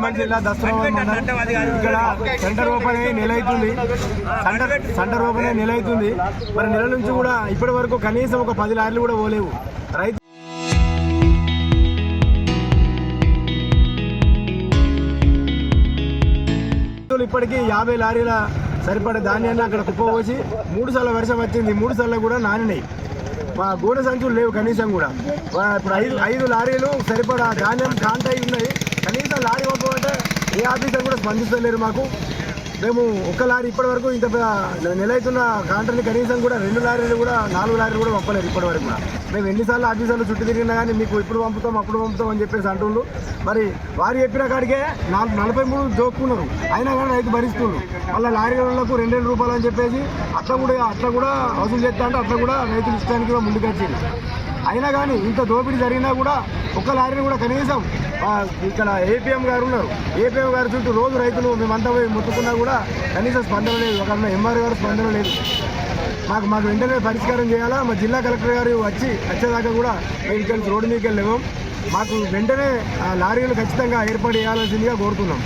నిర్మల్ జిల్లా దసరాబాద్ మండలం. ఇక్కడ సెంటర్ ఓపెన్ అయ్యి నెల అవుతుంది. సెంటర్ ఓపెన్ అయ్యి నెల అవుతుంది. మరి నెల నుంచి కూడా ఇప్పటి వరకు కనీసం ఒక 10 లారీలు కూడా పోలేవు. రైతులు ఇప్పటికీ 50 లారీల సరిపడే ధాన్యాన్ని అక్కడ కుప్పపోసి 3 సార్లు వర్షం వచ్చింది. 3 సార్లు కూడా నానినాయి. మా గూడ సంచులు లేవు కనీసం కూడా. ఇప్పుడు 5 లారీలు సరిపడా ధాన్యం కాంటాయి ఉన్నాయి. కనీసం లారీ పంపమంటే ఏ ఆఫీసర్ కూడా స్పందిస్తలేరు మాకు. మేము ఒక్క లారీ ఇప్పటి వరకు ఇంత నెల అవుతున్న కాంట్రాక్ట్ని కనీసం కూడా 2 లారీలు కూడా 4 లారీలు కూడా పంపలేదు ఇప్పటి వరకు కూడా. మేము ఎన్నిసార్లు ఆఫీసర్లు చుట్టూ తిరిగినా కానీ మీకు ఇప్పుడు పంపుతాం అప్పుడు పంపుతాం అని చెప్పేసి అంటుండ్రు. మరి వారు చెప్పిన కాడికే 43 జోక్కున్నారు. అయినా కానీ రైతు భరిస్తుండ్రు. మళ్ళీ లారీలకు 2 రూపాయలు అని చెప్పేసి అట్లా కూడా వసూలు చేస్తా అంటే అట్లా కూడా రైతులు ఇష్టానికి ముందుకు వచ్చింది. అయినా కానీ ఇంత దోపిడీ జరిగినా కూడా ఒక్క లారీని కూడా కనీసం ఇక్కడ ఏపీఎం గారు ఉన్నారు. ఏపీఎం గారు చుట్టూ రోజు రైతులు మేమంతా పోయి మొత్తుకున్నా కూడా కనీసం స్పందన లేదు. ఒక ఎంఆర్ గారు స్పందన లేదు. మాకు వెంటనే పరిష్కారం చేయాలా. మా జిల్లా కలెక్టర్ గారు వచ్చేదాకా కూడా మేము ఇక్కడ రోడ్డు మీదకి వెళ్ళాము. మాకు వెంటనే లారీలు ఖచ్చితంగా ఏర్పాటు చేయాల్సిందిగా కోరుతున్నాం.